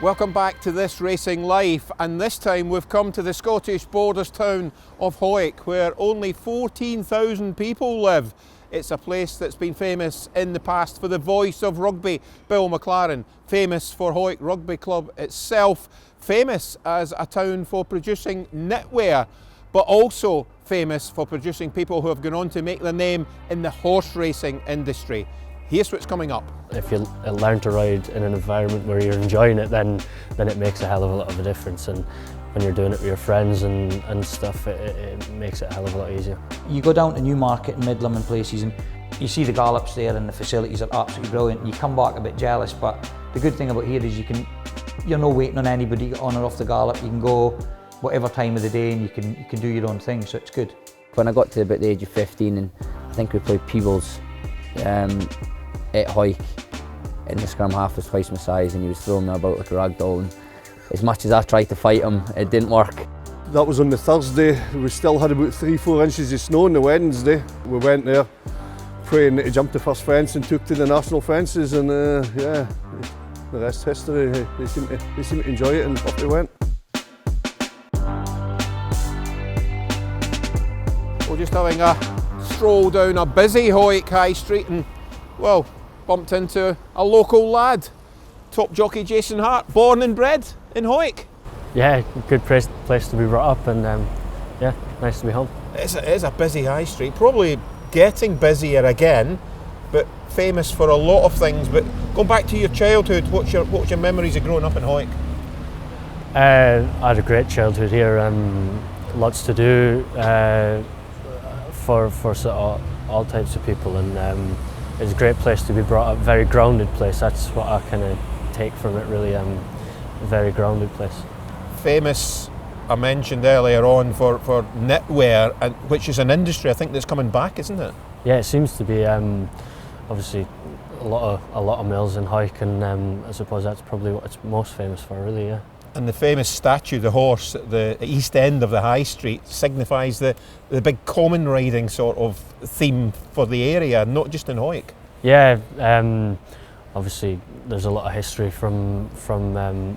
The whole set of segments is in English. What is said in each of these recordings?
Welcome back to This Racing Life, and this time we've come to the Scottish borders town of Hawick, where only 14,000 people live. It's a place that's been famous in the past for the voice of rugby, Bill McLaren, famous for Hawick Rugby Club itself, famous as a town for producing knitwear, but also famous for producing people who have gone on to make their name in the horse racing industry. Here's what's coming up. If you learn to ride in an environment where you're enjoying it, then it makes a hell of a lot of a difference. And when you're doing it with your friends and stuff, it makes it a hell of a lot easier. You go down to Newmarket and Midland and places and you see the gallops there and the facilities are absolutely brilliant. And you come back a bit jealous, but the good thing about here is you're not waiting on anybody to get on or off the gallop. You can go whatever time of the day and you can do your own thing, so it's good. When I got to about the age of 15, and I think we played Peebles at Hawick, and the scrum half was twice my size and he was throwing me about like a rag doll, and as much as I tried to fight him, it didn't work. That was on the Thursday. We still had about 3-4 inches of snow on the Wednesday. We went there praying to jump the first fence and took to the national fences, and yeah, the rest history. They seemed to enjoy it and off they went. We're just having a stroll down a busy Hawick High Street and, well, bumped into a local lad, top jockey Jason Hart, born and bred in Hawick. Yeah, good place to be brought up, and yeah, nice to be home. It is a busy high street, probably getting busier again, but famous for a lot of things. But going back to your childhood, what's your memories of growing up in Hawick? I had a great childhood here, lots to do for sort of all types of people, and it's a great place to be brought up, very grounded place. That's what I kind of take from it, really, a very grounded place. Famous, I mentioned earlier on, for knitwear, which is an industry I think that's coming back, isn't it? Yeah, it seems to be. Obviously, a lot of mills in Hawick, and I suppose that's probably what it's most famous for, really. Yeah. And the famous statue, the horse, at the east end of the high street, signifies the big common riding sort of theme for the area, not just in Hawick. Yeah, obviously there's a lot of history from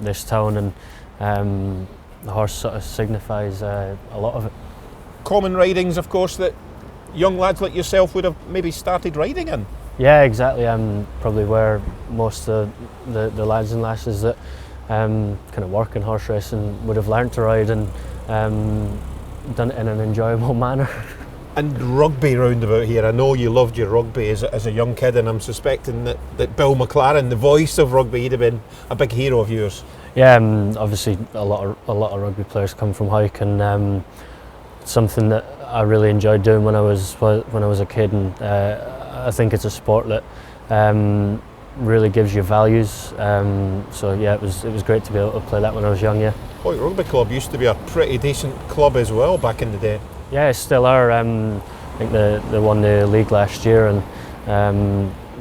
this town, and the horse sort of signifies a lot of it. Common ridings, of course, that young lads like yourself would have maybe started riding in. Yeah, exactly. Probably where most of the lads and lasses that kind of work in horse racing would have learnt to ride and done it in an enjoyable manner. And rugby roundabout here, I know you loved your rugby as a young kid, and I'm suspecting that Bill McLaren, the voice of rugby, he'd have been a big hero of yours. Yeah, obviously a lot of rugby players come from Hawick, and something that I really enjoyed doing when I was a kid, and I think it's a sport that really gives you values. So yeah, it was great to be able to play that when I was young. Yeah. Hawick Rugby Club used to be a pretty decent club as well back in the day. Yeah, still are. I think they won the league last year, and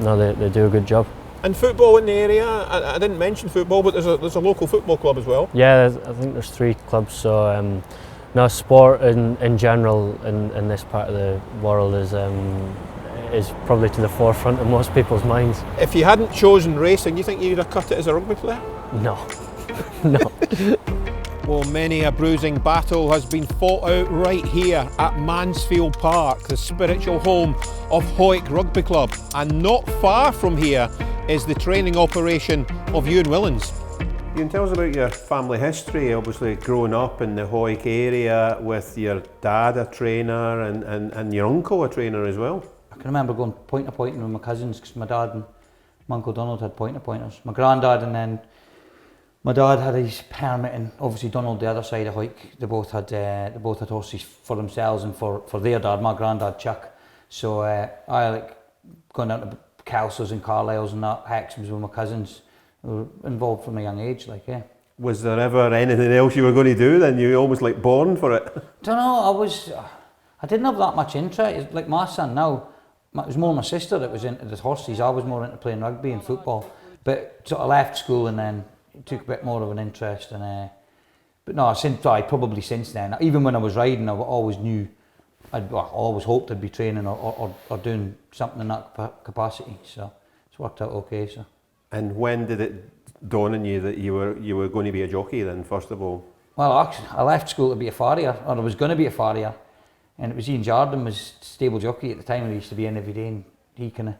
no, they do a good job. And football in the area, I didn't mention football, but there's a local football club as well. Yeah, I think there's 3 clubs. So no, sport in general in this part of the world is probably to the forefront of most people's minds. If you hadn't chosen racing, you think you'd have cut it as a rugby player? No, no. Well, many a bruising battle has been fought out right here at Mansfield Park, the spiritual home of Hawick Rugby Club. And not far from here is the training operation of Ewan Whillans. Ewan, tell us about your family history, obviously growing up in the Hawick area with your dad a trainer and your uncle a trainer as well. I can remember going point to point with my cousins, because my dad and my Uncle Donald had point to pointers. My granddad, and then my dad had his permit, and obviously Donald the other side of Hawick. They both had horses for themselves and for their dad, my granddad Chuck. So I like going down to Kelsos and Carlisles and that, Hexhams with my cousins. We were involved from a young age, like, yeah. Was there ever anything else you were going to do then? You were almost like born for it? Don't know, I didn't have that much interest. Like my son now, it was more my sister that was into the horses. I was more into playing rugby and football. But sort of left school and then took a bit more of an interest. And but no, probably since then, even when I was riding, I always knew, I always hoped I'd be training or doing something in that capacity. So it's worked out okay. So. And when did it dawn on you that you were going to be a jockey then, first of all? Well, actually, I left school to be a farrier, or I was going to be a farrier, and it was Ian Jordan was stable jockey at the time, and he used to be in every day, and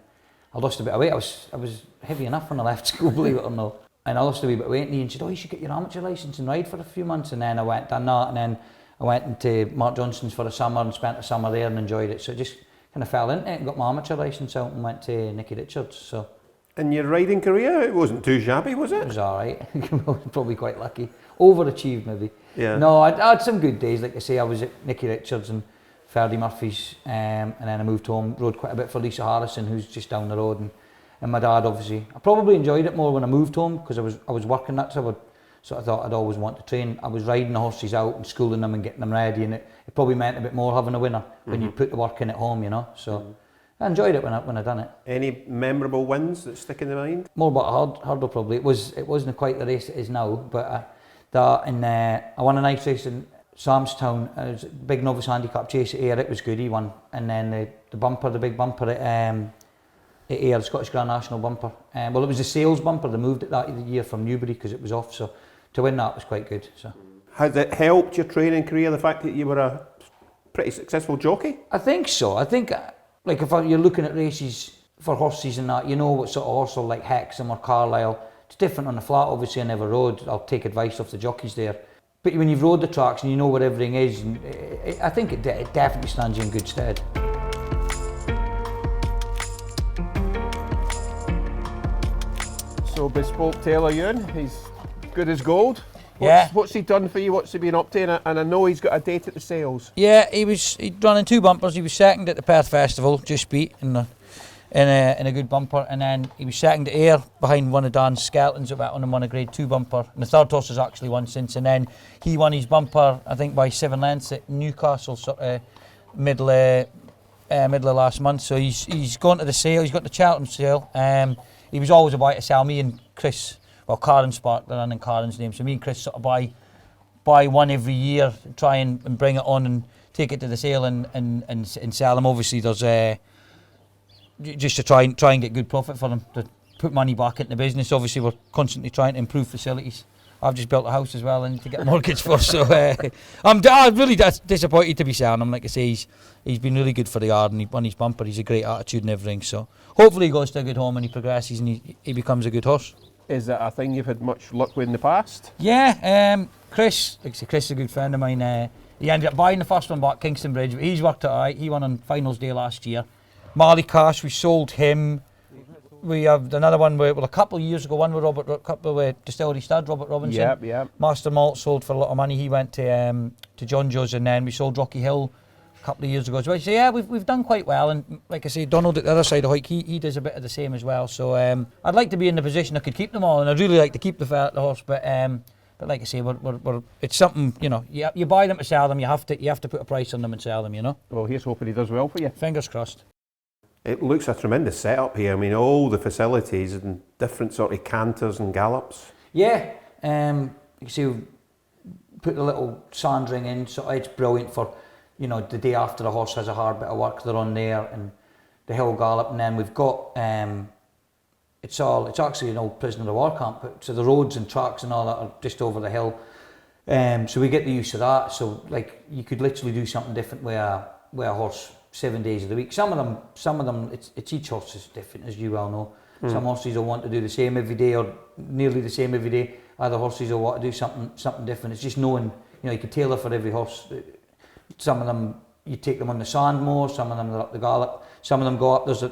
I lost a bit of weight. I was heavy enough when I left school, believe it or not, and I lost a wee bit of weight, and Ian said, oh, you should get your amateur licence and ride for a few months, and then I done that, and then I went into Mark Johnston's for a summer and spent a summer there and enjoyed it, so I just kind of fell into it and got my amateur licence out and went to Nicky Richards, so. And your riding career, it wasn't too shabby, was it? It was alright. I was probably quite lucky. Overachieved maybe. Yeah. No, I had some good days. Like I say, I was at Nicky Richards and Ferdy Murphy's, and then I moved home, rode quite a bit for Lisa Harrison, who's just down the road, and my dad obviously. I probably enjoyed it more when I moved home because I was working that, so I thought I'd always want to train. I was riding the horses out and schooling them and getting them ready, and it probably meant a bit more having a winner when you put the work in at home, you know. So. I enjoyed it when I done it. Any memorable wins that stick in the mind? More about hurdle probably. It wasn't quite the race it is now, but I won a nice race in Samstown. It was a big novice handicap chase at Ayr. It was good. He won, and then the big bumper at Ayr, the Scottish Grand National bumper. Well, it was the sales bumper. They moved it that year from Newbury because it was off. So to win that was quite good. So has it helped your training career, the fact that you were a pretty successful jockey? I think so. I think. Like if you're looking at races for horses and that, you know what sort of horse like Hexham or Carlisle. It's different on the flat, obviously I never rode. I'll take advice off the jockeys there. But when you've rode the tracks and you know where everything is, and I think it definitely stands you in good stead. So bespoke tailor Ewan, he's good as gold. What's he done for you? What's he been up to? And I know he's got a date at the sales. Yeah, he'd run in 2 bumpers. He was second at the Perth Festival, just beat in a good bumper, and then he was second at Ayr behind one of Dan's skeletons that went on and won a Grade 2 bumper. And the third horse has actually won since, and then he won his bumper, I think by 7 lengths at Newcastle, middle of last month. So he's gone to the sale. He's got the Cheltenham sale. He was always about to sell me and Chris. Well, Karen Spark, they're running Karen's name. So me and Chris sort of buy one every year, try and bring it on and take it to the sale and sell them. Obviously, there's just to try and get good profit for them, to put money back into the business. Obviously, we're constantly trying to improve facilities. I've just built a house as well and to get a mortgage for. So I'm really disappointed to be selling him. Like I say, he's been really good for the yard and he won his bumper. He's a great attitude and everything. So hopefully he goes to a good home and he progresses and he becomes a good horse. Is that a thing you've had much luck with in the past? Yeah, Chris, like I say, Chris is a good friend of mine. He ended up buying the first one back, Kingston Bridge, but he's worked it alright. He won on finals day last year. Marley Cash, we sold him. We have another one a couple of years ago, one with couple with Distillery Stud, Robert Robinson. Yeah. Master Malt sold for a lot of money. He went to John Joe's, and then we sold Rocky Hill a couple of years ago. So yeah, we've done quite well, and like I say, Donald at the other side of Hawick, he does a bit of the same as well. So I'd like to be in the position I could keep them all, and I'd really like to keep the horse, but like I say, it's something, you know, you buy them to sell them. You have to put a price on them and sell them, you know. Well, here's hoping he does well for you. Fingers crossed. It looks a tremendous setup here. I mean, all the facilities and different sort of canters and gallops. Yeah, you see, we've put the little sand ring in, so it's brilliant for, you know, the day after the horse has a hard bit of work, they're on there, and the hill gallop, and then we've got, it's actually an old prisoner of war camp, so the roads and tracks and all that are just over the hill, so we get the use of that. So like, you could literally do something different with a horse 7 days of the week. Some of them, it's each horse is different, as you well know. Some horses will want to do the same every day or nearly the same every day. Other horses will want to do something different. It's just knowing, you know, you can tailor for every horse. Some of them, you take them on the sand more, some of them they're up the gallop, some of them go up, there's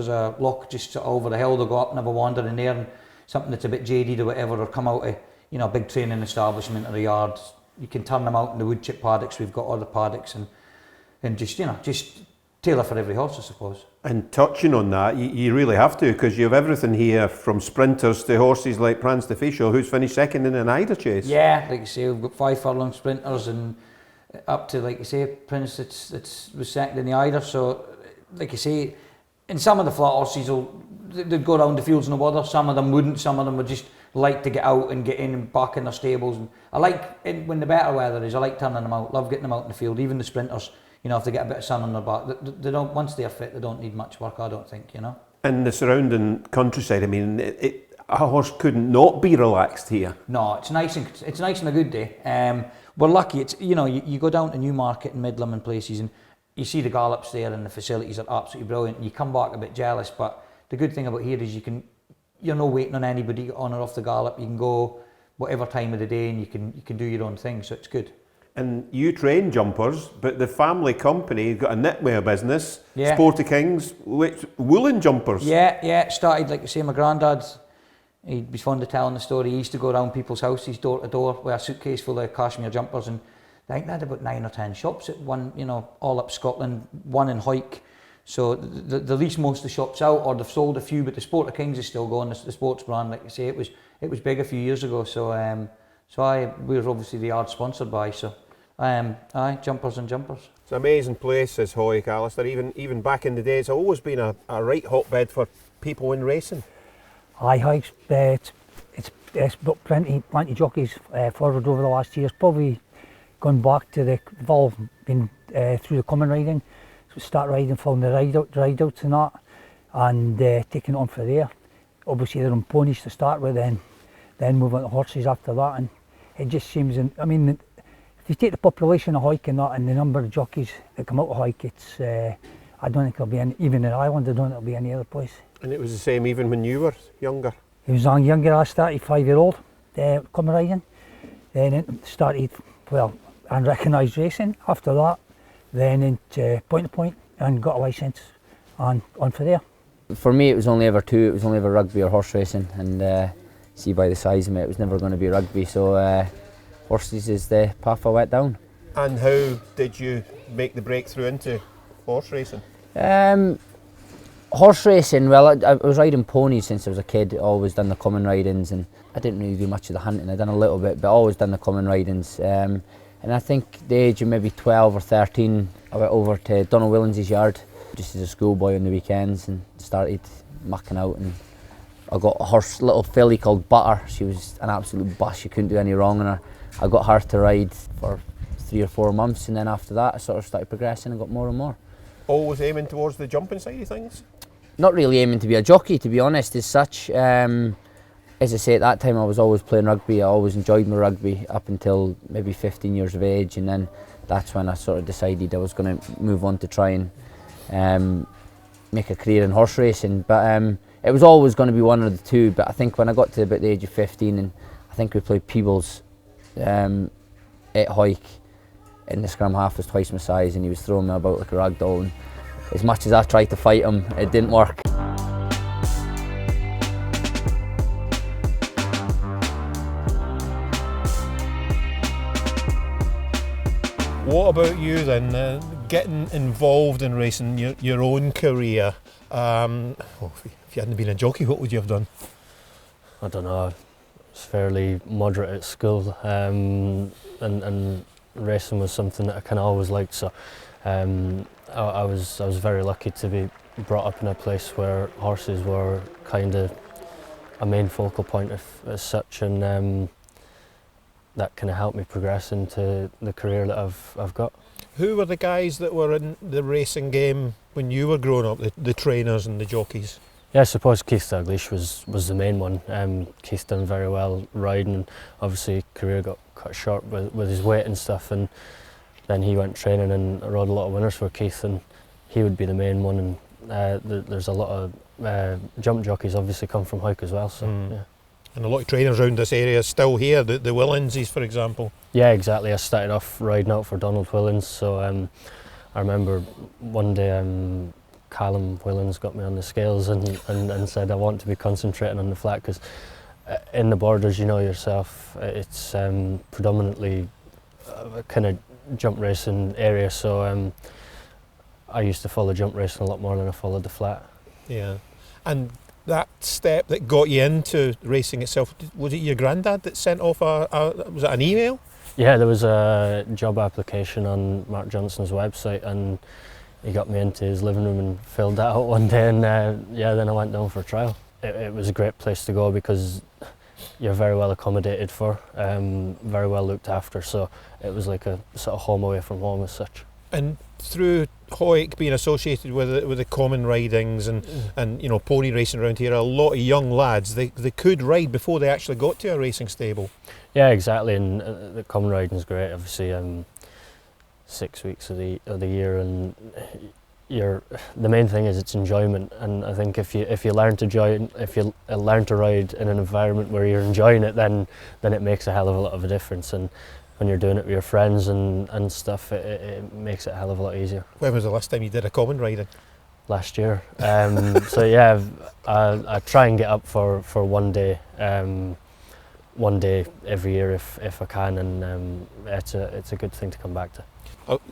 a lock just over the hill, they'll go up and have a wander in there, and something that's a bit jaded or whatever, or come out of, you know, a big training establishment or a yard, you can turn them out in the wood chip paddocks. We've got other paddocks, and just, you know, just tailor for every horse, I suppose. And touching on that, you really have to, because you have everything here from sprinters to horses like Prance de Fichot, who's finished second in an Eider chase. Yeah, like you say, we've got 5 furlong sprinters, and up to, like you say, Prince was second in the Eider. So, like you say, and some of the flat horses they'd go around the fields no bother. Some of them wouldn't. Some of them would just like to get out and get in and back in their stables. And I like, when the better weather is, I like turning them out. Love getting them out in the field. Even the sprinters, you know, if they get a bit of sun on their back, they don't. Once they're fit, they don't need much work, I don't think, you know. And the surrounding countryside, I mean, a horse couldn't not be relaxed here. No, it's nice and a good day. We're lucky. It's you go down to Newmarket and Midland and places, and you see the gallops there, and the facilities are absolutely brilliant. And you come back a bit jealous, but the good thing about here is you're not waiting on anybody to get on or off the gallop. You can go whatever time of the day, and you can do your own thing. So it's good. And you train jumpers, but the family company got a knitwear business, Yeah. Sporty Kings, which woolen jumpers. Yeah. It started, like I say, my granddad, he'd be fond of telling the story. He used to go around people's houses door to door with a suitcase full of cashmere jumpers, and I think they had about 9 or 10 shops at one, all up Scotland, one in Hawick. So the least most of the shops out, or they've sold a few, but the Sporty Kings is still going. The sports brand, like I say, it was big a few years ago. So we were obviously the yard sponsored by. So jumpers and jumpers. It's an amazing place, is Hawick, Alistair. Even back in the day, it's always been a right hotbed for people in racing. Aye, it's got plenty jockeys forward over the last years. Probably gone back to they've all been through the common riding, so start riding from the ride outs and that, and taking it on for there. Obviously they're on ponies to start with, then move on to horses after that, and it just seems. If you take the population of Hawick and that, and the number of jockeys that come out of Hawick, it's I don't think there'll be any, even in Ireland. I don't think there'll be any other place. And it was the same even when you were younger. He was younger. I started 5-year-old common riding, then it started unrecognised racing. After that, then into point to point and got a licence and on for there. For me, it was only ever two. It was only ever rugby or horse racing, and see by the size of me, it was never going to be rugby. So horses is the path I went down. And how did you make the breakthrough into horse racing? Horse racing, well, I was riding ponies since I was a kid. Always done the common ridings, and I didn't really do much of the hunting. I'd done a little bit, but always done the common ridings. And I think the age of maybe 12 or 13, I went over to Ewan Whillans' yard, just as a schoolboy on the weekends, and started mucking out. And I got a little filly called Butter. She was an absolute bus. You couldn't do any wrong on her. I got her to ride for 3 or 4 months, and then after that I sort of started progressing and got more and more. Always aiming towards the jumping side of things? Not really aiming to be a jockey, to be honest, as such. As I say, at that time I was always playing rugby. I always enjoyed my rugby up until maybe 15 years of age, and then that's when I sort of decided I was going to move on to try and make a career in horse racing. But it was always going to be one of the two. But I think when I got to about the age of 15, and I think we played Peebles at Hawick, and the scrum half was twice my size, and he was throwing me about like a rag doll. And as much as I tried to fight him, it didn't work. What about you then? Getting involved in racing, your own career. If you hadn't been a jockey, what would you have done? I don't know. I was fairly moderate at school, and racing was something that I kind of always liked. So I was very lucky to be brought up in a place where horses were kind of a main focal point as such, and that kind of helped me progress into the career that I've got. Who were the guys that were in the racing game when you were growing up, the trainers and the jockeys? Yeah, I suppose Keith Dalglish was the main one. Keith done very well riding, and obviously career got cut short with his weight and stuff, and then he went training, and I rode a lot of winners for Keith, and he would be the main one. And there's a lot of jump jockeys obviously come from Hawick as well. So yeah. And a lot of trainers around this area still here, the Willanses for example. Yeah, exactly. I started off riding out for Donald Whillans, so I remember one day Callum Whillans got me on the scales and said I want to be concentrating on the flat, because in the borders, you know yourself, it's predominantly a kind of jump racing area, so I used to follow jump racing a lot more than I followed the flat. Yeah, and that step that got you into racing itself, was it your granddad that sent off was it an email? Yeah, there was a job application on Mark Johnson's website, and he got me into his living room and filled that out one day, and then I went down for a trial. It was a great place to go because you're very well accommodated for, very well looked after, so it was like a sort of home away from home as such. And through Hawick being associated with the common ridings and you know, pony racing around here, a lot of young lads, they could ride before they actually got to a racing stable. Yeah, exactly, and the common riding is great. Obviously, 6 weeks of the year, and the main thing is it's enjoyment. And I think if you learn to ride in an environment where you're enjoying it, then it makes a hell of a lot of a difference. And when you're doing it with your friends and stuff, it makes it a hell of a lot easier. When was the last time you did a common riding? Last year. So yeah, I try and get up for one day every year if I can, and it's a good thing to come back to.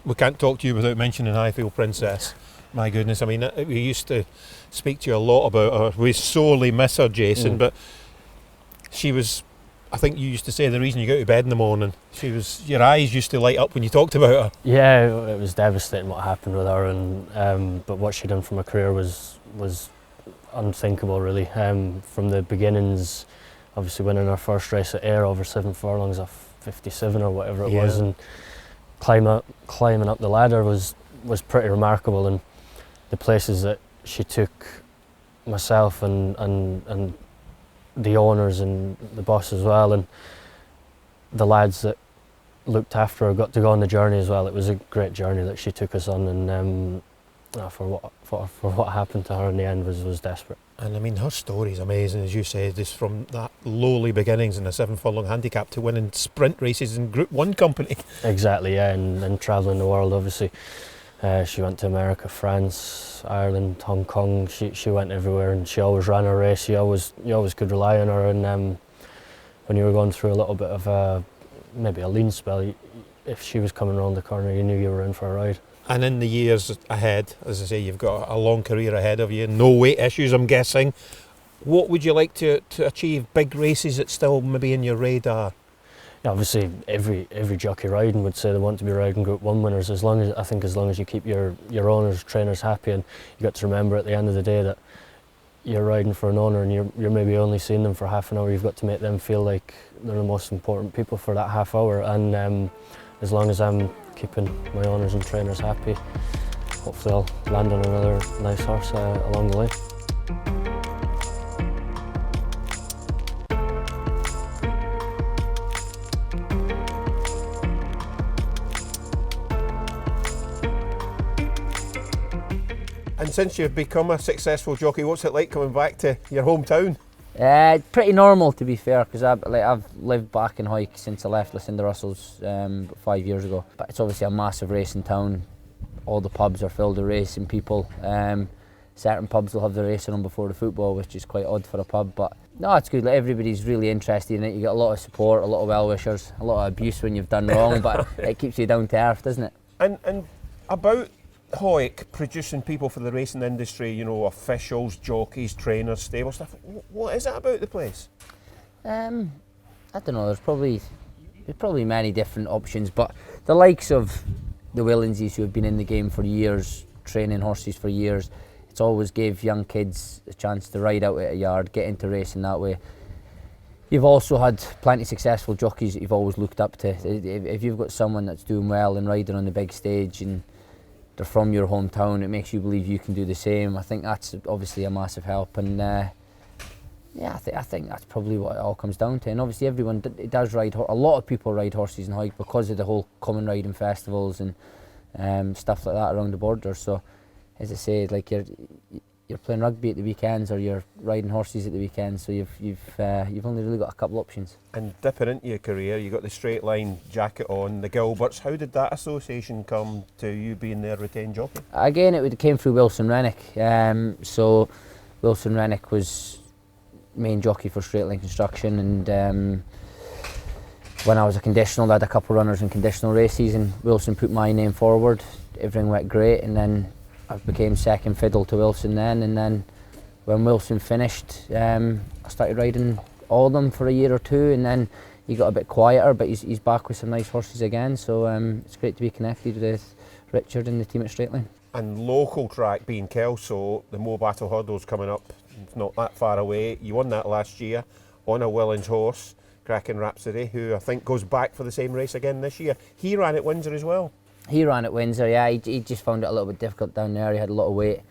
We can't talk to you without mentioning Highfield Princess. My goodness, I mean, we used to speak to you a lot about her. We sorely miss her, Jason, but she was, I think you used to say, the reason you go to bed in the morning. Your eyes used to light up when you talked about her. Yeah, it was devastating what happened with her, and but what she done from her career was unthinkable, really. From the beginnings, obviously winning her first race at Ayr over 7 furlongs off 57 or whatever it was, and climbing up the ladder was pretty remarkable. And the places that she took myself and the owners and the boss as well, and the lads that looked after her got to go on the journey as well. It was a great journey that she took us on, and for what happened to her in the end was desperate. And I mean, her story is amazing, as you said, just from that lowly beginnings in a 7 furlong handicap to winning sprint races in Group 1 company. Exactly, yeah, and travelling the world, obviously. She went to America, France, Ireland, Hong Kong. She went everywhere, and she always ran her race. You always could rely on her. And when you were going through a little bit of maybe a lean spell, if she was coming around the corner, you knew you were in for a ride. And in the years ahead, as I say, you've got a long career ahead of you. No weight issues, I'm guessing. What would you like to achieve? Big races that still maybe in your radar? Yeah, obviously, every jockey riding would say they want to be riding Group 1 winners. As long as you keep your owners, trainers happy, and you got to remember at the end of the day that you're riding for an owner and you're maybe only seeing them for half an hour. You've got to make them feel like they're the most important people for that half hour. And as long as I'm keeping my owners and trainers happy, hopefully I'll land on another nice horse along the way. And since you've become a successful jockey, what's it like coming back to your hometown? Pretty normal, to be fair, because I've lived back in Hawick since I left Lucinda Russell's 5 years ago. But it's obviously a massive racing town. All the pubs are filled with racing people. Certain pubs will have the racing on before the football, which is quite odd for a pub. But no, it's good. Like, everybody's really interested in it. You get a lot of support, a lot of well-wishers, a lot of abuse when you've done wrong, but it keeps you down to earth, doesn't it? And about Hawick producing people for the racing industry, you know, officials, jockeys, trainers, stable stuff. What is it about the place? I don't know. There's probably many different options, but the likes of the Willanses, who have been in the game for years, training horses for years, it's always gave young kids a chance to ride out at a yard, get into racing that way. You've also had plenty of successful jockeys that you've always looked up to. If you've got someone that's doing well and riding on the big stage and they're from your hometown, it makes you believe you can do the same. I think that's obviously a massive help, and yeah, I think that's probably what it all comes down to. And obviously everyone does ride. A lot of people ride horses in Hawick because of the whole common riding festivals and stuff like that around the border. So, as I say, like you're playing rugby at the weekends or you're riding horses at the weekends. So you've only really got a couple options. And dipping into your career, you got the straight line jacket on, the Gilberts. How did that association come to you being their retained jockey? Again, it came through Wilson Rennick. So Wilson Rennick was main jockey for Straight Line Construction, and when I was a conditional, I had a couple of runners in conditional races, and Wilson put my name forward. Everything went great, and then I became second fiddle to Wilson then, and then when Wilson finished, I started riding all of them for a year or two, and then he got a bit quieter, but he's back with some nice horses again, so it's great to be connected with Richard and the team at Straight Line. And local track being Kelso, the Mo Battle Hurdle's coming up, it's not that far away. You won that last year on a Whillans horse, Kraken Rhapsody, who I think goes back for the same race again this year. He ran at Windsor as well. He ran at Windsor, yeah. He just found it a little bit difficult down there. He had a lot of weight.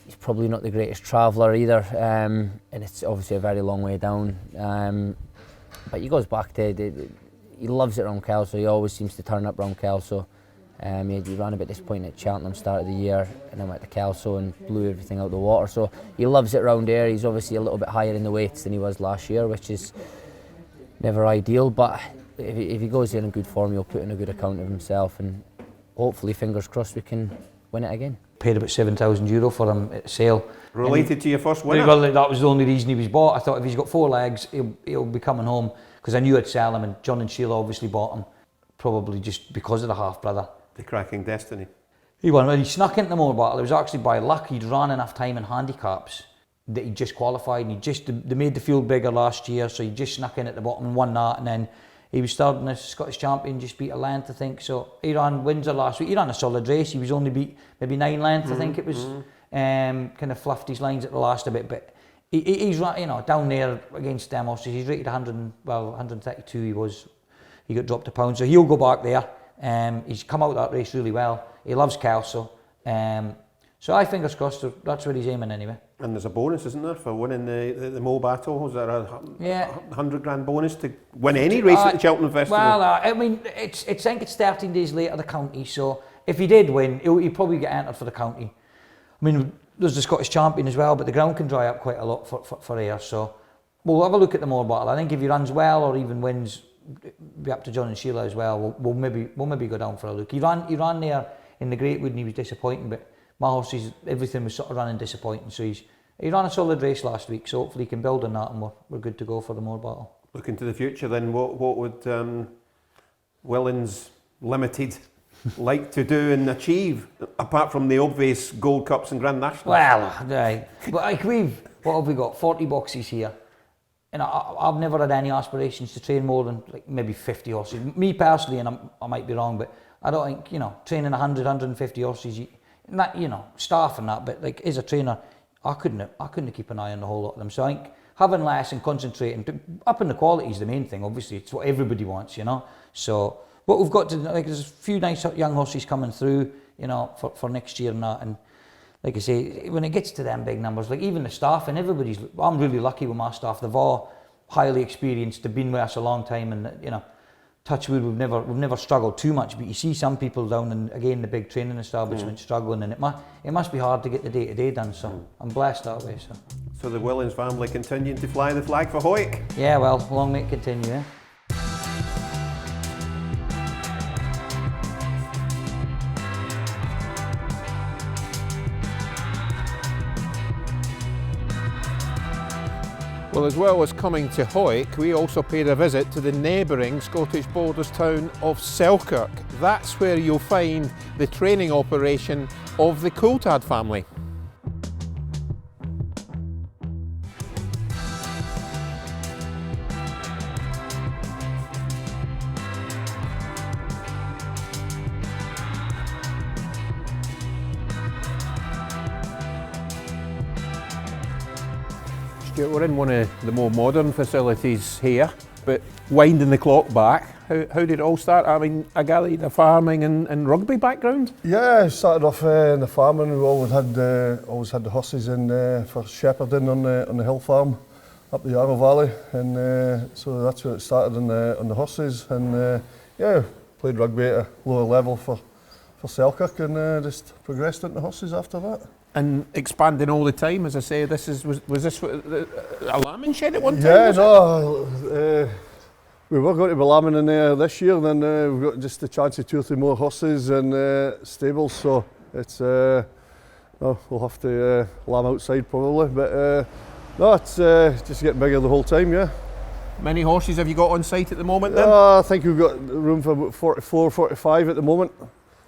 He's probably not the greatest traveller either, and it's obviously a very long way down. But he goes back to, he loves it around Kelso. He always seems to turn up around Kelso. He ran a bit disappointing at Cheltenham start of the year, and then went to Kelso and blew everything out of the water. So he loves it around there. He's obviously a little bit higher in the weights than he was last year, which is never ideal. But if he goes there in good form, he'll put in a good account of himself, and hopefully, fingers crossed, we can win it again. Paid about €7,000 for him at sale. Related to your first winner? Well, that was the only reason he was bought. I thought if he's got 4 legs, he'll be coming home, because I knew I'd sell him, and John and Sheila obviously bought him, probably just because of the half-brother. The cracking destiny. He won. Well, he snuck into the motor battle. It was actually by luck. He'd ran enough time in handicaps that he just qualified, and they made the field bigger last year, so he just snuck in at the bottom and won that, and then he was third in the Scottish champion, just beat a length, I think. So he ran Windsor last week. He ran a solid race. He was only beat maybe 9 lengths, I think it was. Kind of fluffed his lines at the last a bit, but he's down there against them horses. He's rated 132. He was. He got dropped a pound, so he'll go back there. He's come out that race really well. He loves Kelso. So I fingers crossed. That's where he's aiming anyway. And there's a bonus, isn't there, for winning the Mo Battle? Is there a £100,000 bonus to win any race at the Cheltenham Festival? Well, I mean, I think it's 13 days later the county. So if he did win, he'll probably get entered for the county. I mean, there's the Scottish champion as well, but the ground can dry up quite a lot for Ayr. So we'll have a look at the Mo Battle. I think if he runs well or even wins, be up to John and Sheila as well. We'll maybe go down for a look. He ran there in the Greatwood and he was disappointing, but my horses, everything was sort of running disappointing. So he ran a solid race last week, so hopefully he can build on that, and we're good to go for the Mo Battle. Looking to the future then, what would Whillans Limited like to do and achieve, apart from the obvious Gold Cups and Grand Nationals? Well, right. But like what have we got? 40 boxes here. And I've never had any aspirations to train more than like maybe 50 horses. Me personally, and I might be wrong, but I don't think, training 100, 150 horses, staff and that, but like as a trainer, I couldn't keep an eye on the whole lot of them. So I think having less and concentrating, upping the quality is the main thing, obviously. It's what everybody wants, So what we've got to, like, there's a few nice young horses coming through, for next year and that. And like I say, when it gets to them big numbers, like even the staff and everybody's, I'm really lucky with my staff. They've all highly experienced, they've been with us a long time, and touch wood, we've never struggled too much. But you see some people down in, again, the big training establishment struggling, and it must be hard to get the day-to-day done. So I'm blessed that way. So the Whillans family continuing to fly the flag for Hawick. Yeah, well, long may it continue. Eh? Well, as well as coming to Hawick, we also paid a visit to the neighbouring Scottish borders town of Selkirk. That's where you'll find the training operation of the Coltherd family. We're in one of the more modern facilities here, but winding the clock back, how did it all start? I mean, I gather you had a farming and rugby background? Yeah, I started off in the farming. We always had the horses in for shepherding on the hill farm up the Yarrow Valley, and so that's where it started on the horses. And played rugby at a lower level for Selkirk, and just progressed into horses after that. And expanding all the time, as I say, was this a lambing shed at one time? Yeah, no, we were going to be lambing in there this year, and then we've got just the chance of 2 or 3 more horses and stables, so it's we'll have to lamb outside probably, but no, it's just getting bigger the whole time, yeah. Many horses have you got on site at the moment then? I think we've got room for about 44, 45 at the moment,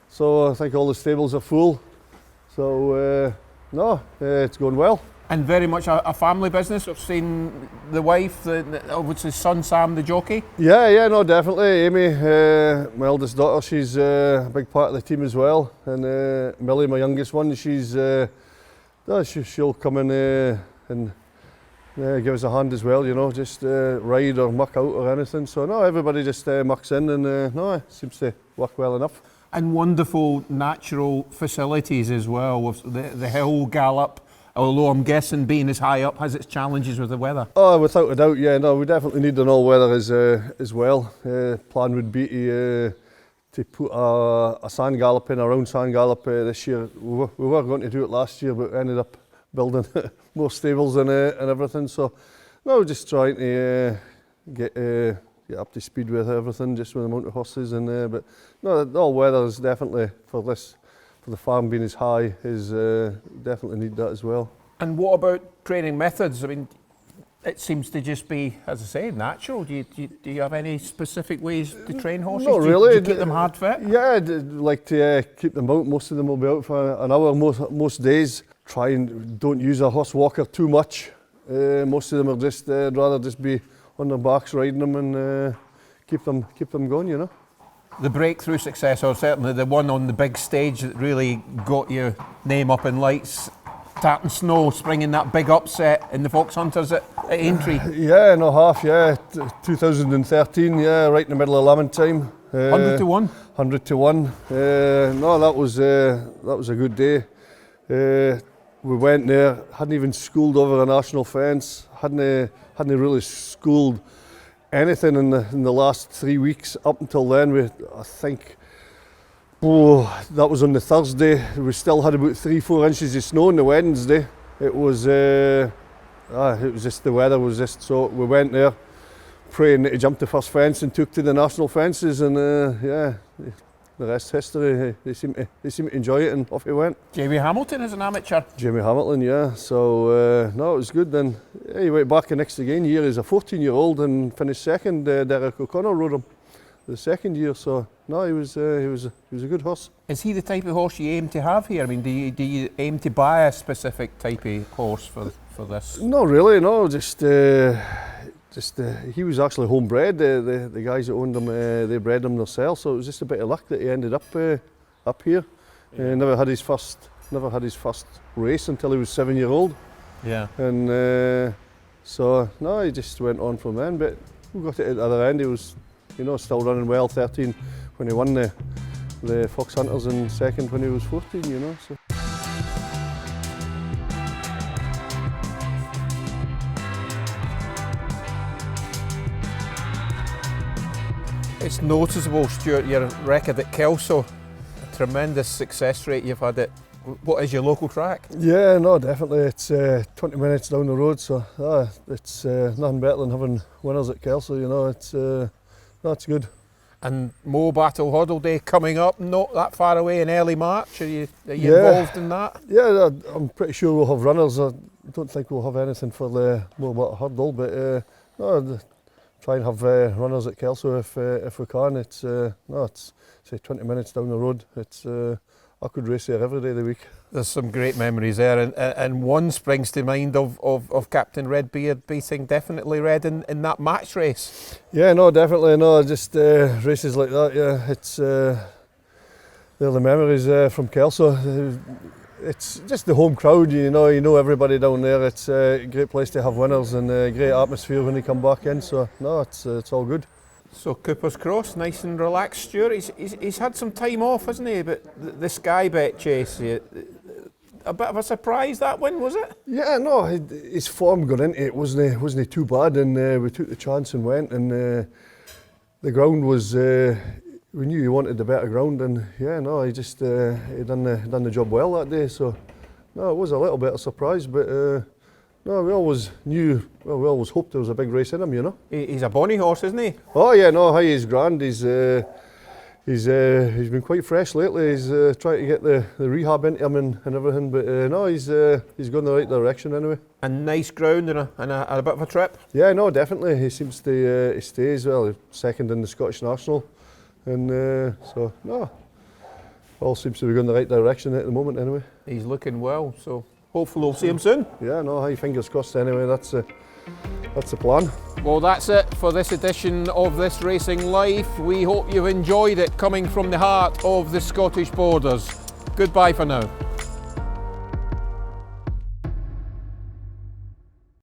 so I think all the stables are full. So, it's going well. And very much a family business. I've seen the wife, obviously son Sam, the jockey. Yeah, no, definitely. Amy, my eldest daughter, she's a big part of the team as well. And Millie, my youngest one, she'll come in and give us a hand as well, just ride or muck out or anything. So, no, everybody just mucks in, and it seems to work well enough. And wonderful natural facilities as well, with the hill gallop, although I'm guessing being as high up has its challenges with the weather. Oh, without a doubt, yeah, no, we definitely need an all-weather as well. Plan would be to put a sand gallop in, a round sand gallop this year. We were going to do it last year, but ended up building more stables and everything. So, no, just trying to get up to speed with everything, just with the amount of horses but no, the all-weather is definitely for the farm being as high is definitely need that as well. And what about training methods? I mean, it seems to just be, as I say, natural. Do you have any specific ways to train horses? Not really. Do you keep them hard fit? Yeah, I'd like to keep them out. Most of them will be out for an hour most days. Try and don't use a horse walker too much. Most of them are just rather just be on their backs riding them and keep them going, you know. The breakthrough success, or certainly the one on the big stage that really got your name up in lights, Tartan Snow, springing that big upset in the Fox Hunters at Aintree. Yeah, no half, yeah. 2013, yeah, right in the middle of lambing time. 100 to 1? 100 to 1. No, that was a good day. We went there, hadn't even schooled over a national fence, hadn't really schooled anything in the last 3 weeks. Up until then, I think that was on the Thursday. We still had about 3-4 inches of snow on the Wednesday. It was just the weather was just so. We went there, praying to jump the first fence and took to the national fences, and yeah, the rest history. They seem to enjoy it, and off he went. Jamie Hamilton is an amateur. Jamie Hamilton, yeah. So no, it was good. Then yeah, he went back the next year as a 14-year-old and finished second. Derek O'Connor rode him the second year. So no, he was a good horse. Is he the type of horse you aim to have here? I mean, do you aim to buy a specific type of horse for this? No, really, no. Just he was actually homebred. The guys that owned him, they bred him themselves. So it was just a bit of luck that he ended up here. Yeah. Never had his first race until he was 7-year-old. Yeah. And so no, he just went on from then. But we got it at the other end. He was, still running well. 13 when he won the Fox Hunters, and second when he was 14. So. It's noticeable, Stuart, your record at Kelso, a tremendous success rate you've had at, what is your local track? Yeah, no, definitely. It's 20 minutes down the road, so it's nothing better than having winners at Kelso, that's good. And Mo Battle Hurdle Day coming up, not that far away in early March. Are you involved in that? Yeah, I'm pretty sure we'll have runners. I don't think we'll have anything for the Mo Battle Hurdle, but no, try and have runners at Kelso if we can. It's say 20 minutes down the road. I could race there every day of the week. There's some great memories there, and one springs to mind of Captain Redbeard beating Definitely Red in that match race. Yeah, no, definitely, no, just races like that. Yeah, they're the memories from Kelso. It's just the home crowd, you know everybody down there. It's a great place to have winners and a great atmosphere when they come back in. So no, it's all good. So Cooper's Cross, nice and relaxed, Stuart. He's had some time off, hasn't he? But the Sky Bet chase, a bit of a surprise that win, was it? Yeah, no, his form got into it wasn't too bad, and we took the chance and went. And the ground was. We knew he wanted the better ground, and yeah, no, he just he done the job well that day. So no, it was a little bit of a surprise, but no, we always knew. Well, we always hoped there was a big race in him, He's a bonny horse, isn't he? Oh yeah, no, he's grand. He's been quite fresh lately. He's trying to get the rehab into him and everything, but no, he's going the right direction anyway. And nice ground and a bit of a trip. Yeah, no, definitely. He seems to he stays well. Second in the Scottish National. And so, no, all seems to be going the right direction at the moment anyway. He's looking well, so hopefully we'll see him soon. Yeah, no, fingers crossed anyway, that's the plan. Well, that's it for this edition of This Racing Life. We hope you've enjoyed it, coming from the heart of the Scottish borders. Goodbye for now.